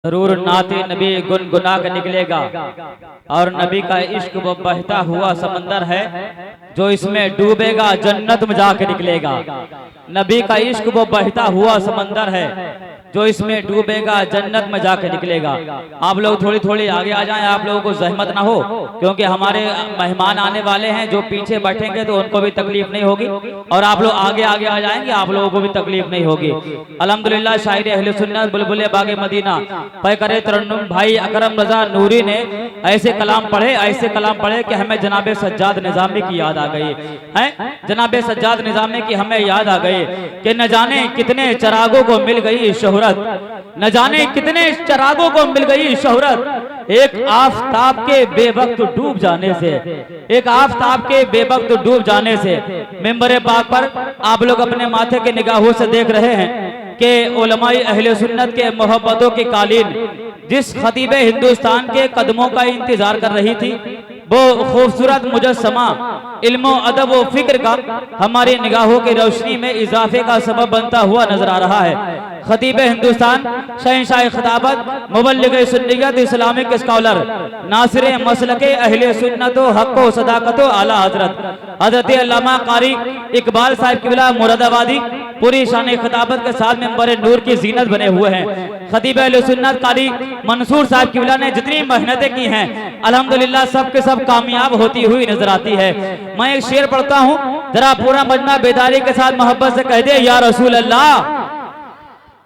जरूर नाते नबी गुनगुना कर निकलेगा और नबी का इश्क वो बहता हुआ समंदर है जो इसमें डूबेगा जन्नत में जाकर निकलेगा। नबी का इश्क वो बहता हुआ समंदर है जो इसमें डूबेगा जन्नत में जाकर निकलेगा। आप लोग थोड़ी थोड़ी आगे आ जाएं, आप लोगों को जहमत ना हो, क्योंकि हमारे मेहमान आने वाले हैं जो पीछे बैठेंगे तो उनको भी तकलीफ नहीं होगी, और आप लोग आगे आगे आ जाएंगे आप लोगों को भी तकलीफ नहीं होगी। अल्हम्दुलिल्लाह शायर अहले सुन्नत बुलबुल बागे मदीना पै करे तरन्नुम भाई अकरम रजा नूरी ने ऐसे कलाम पढ़े कि हमें जनाबे सज्जाद निजामी की याद आ गई है। जनाबे सज्जाद निजामी की हमें याद आ गई कि न जाने कितने चरागों को मिल गई शोहरत, न जाने कितने चरागों को मिल गई शोहरत, एक आफताब के बेवक्त डूब जाने से, एक आफताब के बेवक्त डूब जाने से। मेंबर पाक पर आप लोग अपने माथे के निगाहों से देख रहे हैं कि उलमाए अहले सुन्नत के मोहब्बतों की कालीन जिस खतीब हिंदुस्तान के कदमों का इंतजार कर रही थी, वो खूबसूरत मुजस्समा इल्मो अदब व फिक्र का हमारी निगाहों की रोशनी में इजाफे का सबब बनता हुआ नजर आ रहा है। खतीब हिंदुस्तान, शहंशाह खिताबत, मुबल्लिग सुन्नियत, इस्लामिक स्कॉलर, नासिर मसलके अहले सुन्नत व हक़ व सदाकत आला हजरत अल्लामा कारी इकबाल साहिब किबला मुरादाबादी पूरी शान खिताबत के साथ मेंबर नूर की जीनत बने हुए हैं। खतीब अहले सुन्नत कारी मंसूर साहिब किबला ने जितनी मेहनतें की हैं अल्हम्दुलिल्लाह सब के सब कामयाब होती हुई नजर आती है। मैं एक शेर पढ़ता हूँ, जरा पूरा मजमा बेदारी के साथ मोहब्बत से कह दे या रसूल अल्लाह,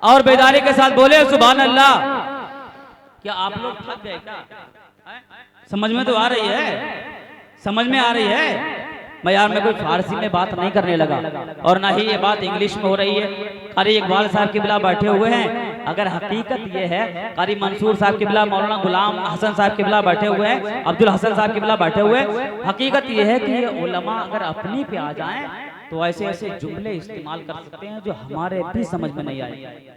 और बेदारी के साथ बोले सुभान अल्लाह। क्या आप लोग थक गए क्या? समझ में तो आ रही है, समझ में आ रही है। मैं कोई फारसी में बात नहीं करने लगा और ना ही ये बात इंग्लिश में हो रही है। कारी इकबाल साहब किबला बैठे हुए हैं, अगर हकीकत ये है कारी मंसूर साहब किबला, मौलाना गुलाम हसन साहब किबला बैठे हुए हैं, अब्दुल हसन साहब किबला बैठे हुए हैं, हकीकत ये है कि ये उलमा अगर अपनी पे आ जाएं तो ऐसे ऐसे जुमले इस्तेमाल कर सकते हैं जो हमारे भी समझ में नहीं आए।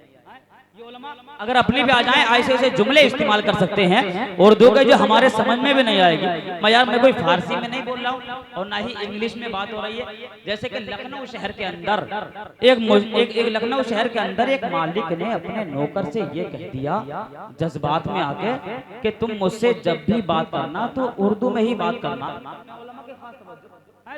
अगर अपनी भी आ जाएं ऐसे ऐसे जुमले इस्तेमाल कर सकते हैं उर्दू के जो हमारे समझ में भी नहीं आएगी। मैं कोई फारसी में नहीं बोल रहा हूँ और ना ही इंग्लिश में बात हो रही है। जैसे कि लखनऊ शहर के अंदर एक लखनऊ शहर के अंदर एक मालिक ने अपने नौकर से ये कह दिया जज्बात में आके कि तुम मुझसे जब भी बात करना तो उर्दू में ही बात करना,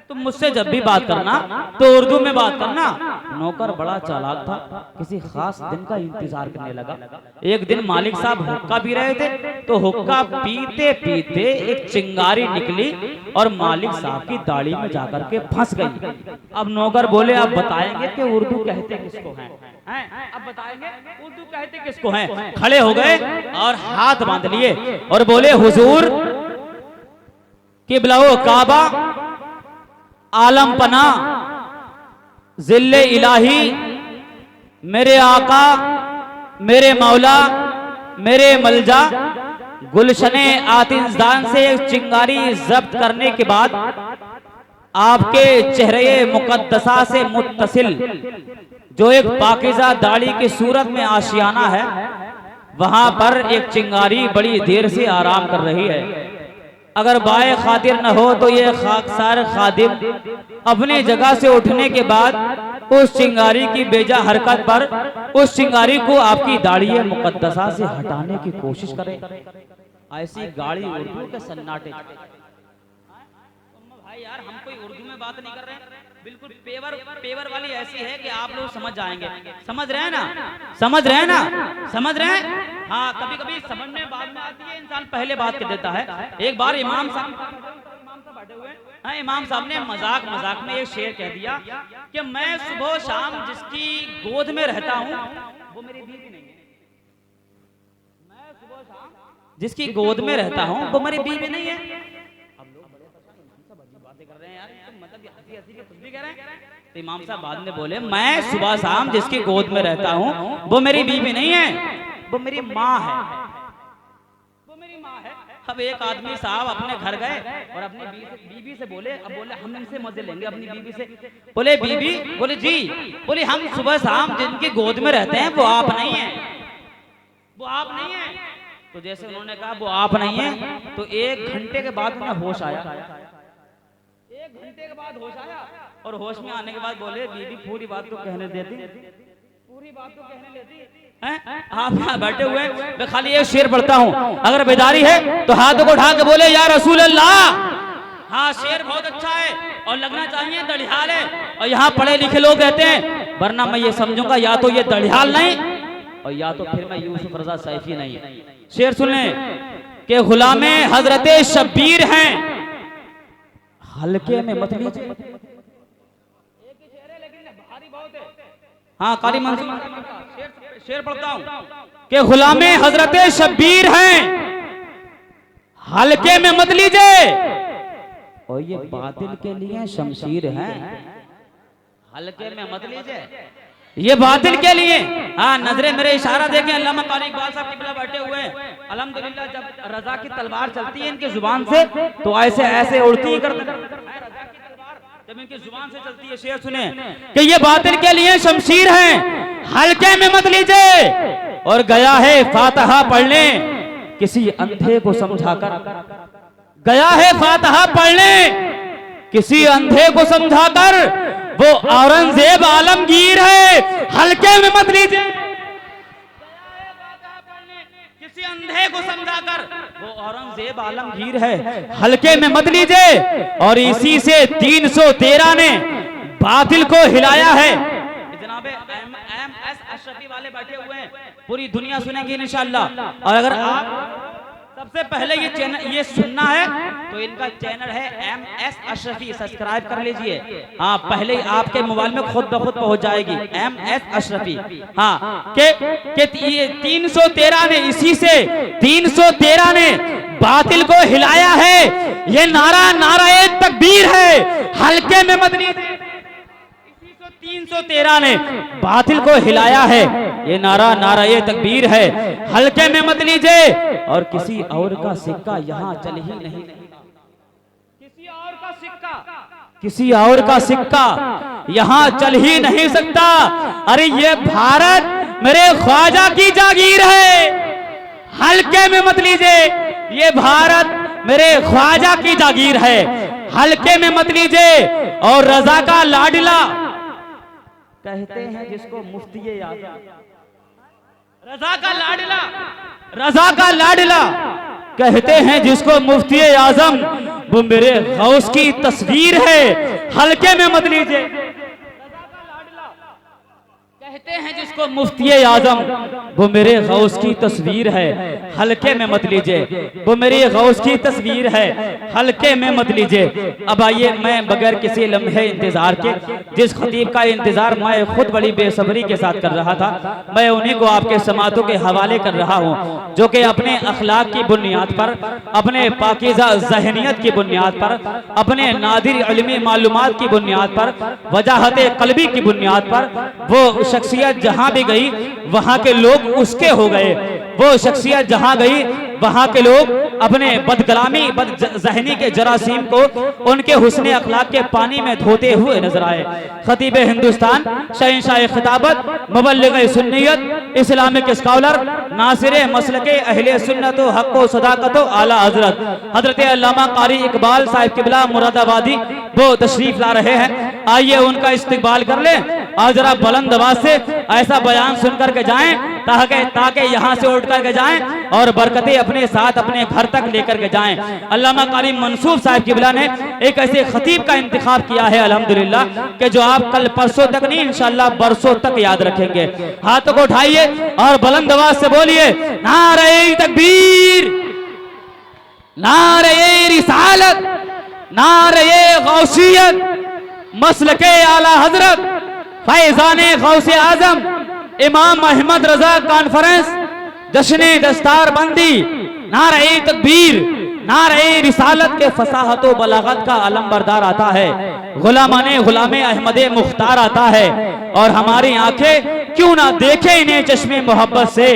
तुम मुझसे जब भी बात करना तो उर्दू में बात करना। नौकर बड़ा चालाक था, किसी खास दिन का इंतजार करने लगा। एक दिन मालिक साहब हुक्का पी रहे थे तो हुक्का पीते पीते एक चिंगारी निकली और मालिक साहब की दाढ़ी में जाकर के फंस गई। अब नौकर बोले आप बताएंगे कि उर्दू कहते किसको हैं? अब बताएंगे उर्दू कहते किसको हैं? खड़े हो गए और हाथ बांध लिए और बोले हुजूर किबला काबा आलम पना जिल्ले इलाही, मेरे आका मेरे मौला मेरे मलजा, गुलशने आतिशदान से एक चिंगारी जब्त करने के बाद आपके चेहरे मुकद्दसा से मुत्तसिल जो एक पाकीज़ा दाढ़ी की सूरत में आशियाना है, वहां पर एक चिंगारी बड़ी देर से आराम कर रही है। अगर बाए खातिर न हो तो ये खाकसार खादिम अपनी जगह से उठने के बाद उस चिंगारी की बेजा हरकत पर उस चिंगारी को आपकी दाढ़ी मुकद्दसा से हटाने की कोशिश करे। ऐसी गाड़ी उर्दू के सन्नाटे। भाई यार हम कोई उर्दू में बात नहीं कर रहे हैं, बिल्कुल पेवर वाली ऐसी है कि आप लोग समझ जाएंगे। समझ रहे हैं ना, समझ रहे हैं ना, समझ रहे हैं। हाँ कभी कभी समझ में बाद में आती है, इंसान पहले बात कर देता है। एक बार इमाम साहब बैठे हुए हैं, इमाम साहब ने मजाक में एक शेर कह दिया कि मैं सुबह शाम जिसकी गोद में रहता हूँ वो मेरी बीवी नहीं है। मैं सुबह शाम जिसकी गोद में रहता हूँ वो मेरी बीवी नहीं है। कर रहे हैं यार, मतलब हंसी के कुछ भी कह रहे हैं। तो इमाम साहब बाद में बोले मैं सुबह शाम जिसकी गोद में रहता हूँ वो मेरी बीवी नहीं है, वो मेरी माँ है, वो मेरी माँ है। अब एक आदमी साहब अपने घर गए और अपनी बीवी से बोले, अब बोले हम इनसे मजे लेंगे अपनी बीवी से। बोले बीवी, बोले जी, बोले हम सुबह शाम जिनकी गोद में रहते हैं वो आप नहीं है, वो आप नहीं है। तो जैसे उन्होंने कहा वो आप नहीं है तो 1 घंटे के बाद उन्हें होश आया। 1 घंटे के बाद होश आया और होश में आने के बाद बोले बीवी पूरी बात तो कहने देती, पूरी बात तो कहने लेती। आप यहाँ बैठे हुए मैं खाली एक शेर पढ़ता हूँ, अगर बेदारी है तो हाथों को उठा के बोले या रसूल अल्लाह। हाँ शेर बहुत अच्छा है और लगना चाहिए दड़ियाल है, और यहाँ पढ़े लिखे लोग रहते हैं, वरना मैं ये समझूंगा या तो ये दड़ियाल नहीं और या तो फिर मैं यूसुफ रजा सैफी नहीं। शेर सुने कि गुलामे हजरते शब्बीर हैं, हल्के में मत लीजिए। हाँ काली मंसूर शेर पढ़ता हूं कि गुलामे हजरते शब्बीर हैं, हल्के में मत लीजिए, और ये बातिल के लिए शमशीर हैं, हल्के में मत लीजिए, ये बातिल के लिए। हाँ नजरे मेरे इशारा देखें, अल्लामा कारी इकबाल साहब किबला बैठे हुए हैं, अल्हम्दुलिल्लाह जब रजा की तलवार चलती है इनकी जुबान से तो ऐसे ऐसे उड़ती ही करते जब इनकी जुबान से चलती है। शेर सुने कि ये बातिल के लिए शमशीर हैं, हल्के में मत लीजिए, और गया है फातिहा पढ़ने किसी अंधे को समझाकर, गया है फातिहा पढ़ने किसी अंधे को समझाकर, वो औरंगजेब आलमगीर है, हल्के में मत लीजिए, किसी अंधे को समझाकर, वो औरंगजेब आलमगीर है, हल्के में मत लीजिए। और इसी से 313 ने बातिल को हिलाया है। जनाब MS अशरफी वाले बैठे हुए हैं, पूरी दुनिया सुनेंगी इंशाअल्लाह। और अगर आप सबसे पहले ये चैनल ये सुनना है तो इनका चैनल है MS अशरफी, सब्सक्राइब कर लीजिए। हाँ पहले आपके मोबाइल में खुद ब खुद पहुंच जाएगी MS अशरफी। हाँ के ये 313 ने, इसी से 313 ने बातिल को हिलाया है, ये नारा नाराए तकबीर है, हल्के में मत लीजिए। 313 ने बातिल को हिलाया है, ये नारा नाराए तकबीर है, हल्के में मत लीजिए। और किसी और का सिक्का यहाँ चल ही नहीं, किसी और का सिक्का, किसी और का सिक्का यहाँ चल ही नहीं सकता। अरे ये भारत मेरे ख्वाजा की जागीर है, हल्के में मत लीजिए, ये भारत मेरे ख्वाजा की जागीर है, हल्के में मत लीजिए। और रजा का लाडला कहते हैं जिसको मुफ्ती आज़म, रजा का लाडला, रजा का लाडला कहते हैं जिसको मुफ्ती आज़म, वो मेरे गौस की तस्वीर है, हल्के में मत लीजिए। कहते हैं जिसको मुफ्ती आज़म, वो मेरे गौस की तस्वीर है, हल्के में मत लीजिए, वो मेरी गौस की तस्वीर है, हल्के में मत लीजिए। अब आइए मैं बगैर किसी लम्हे इंतजार के, जिस खतीब का इंतजार मैं खुद बड़ी बेसब्री के साथ कर रहा था, मैं उन्हीं को आपके समातों के हवाले कर रहा हूँ, जो कि अपने अखलाक की बुनियाद पर, अपने पाकीज़ा ज़हनियत की बुनियाद पर, अपने नादिर इल्मी मालूमात की बुनियाद पर, वजाहत क़ल्बी की बुनियाद पर वो शख्सियत जहां भी गई वहां के लोग उसके हो गए, वो शख्सियत जहां गई वहां के लोग अपने बदकलामी बदजहनी के जरासीम को उनके हुस्ने अखलाक के पानी में धोते हुए नजर आए। खतीब हिंदुस्तान, शहंशाह खिताबत, मुबल्लिग सुन्नियत, इस्लामिक स्कॉलर, नासिर मसलके अहले सुन्नत व हक़ व सदाकत व आला हजरत हजरत अल्लामा कारी इकबाल साहिब किबला मुरादाबादी वो तशरीफ ला रहे हैं। आइए उनका इस्तकबाल कर ले और जरा बुलंद आवाज से ऐसा बयान सुन करके जाएं ताकि यहाँ से उठ करके जाएं और बरकतें अपने साथ अपने घर तक लेकर के जाएं। अल्लामा कारी मंसूर साहिब किबला ने एक ऐसे खतीब का इंतखाब किया है अल्हम्दुलिल्लाह कि जो आप कल परसों तक नहीं इंशाअल्लाह बरसों तक याद रखेंगे। हाथों को उठाइए और बुलंद आवाज से बोलिए, नारे तकबीर, नारे रिसालत, नारे गौसियत, मसलके आला हजरत फैजाने गौसे आजम इमाम अहमद रजा कॉन्फ्रेंस जश्ने दस्तार बंदी, नारे तकबीर, नारे रिसालत के फसाहत व बलागत का अलम बरदार आता है, गुलामाने गुलामे अहमद मुख्तार आता है। और हमारी आंखें क्यों ना देखे इन्हें चश्मे मोहब्बत से,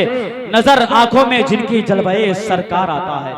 नजर आंखों में जिनकी जलवाए सरकार आता है।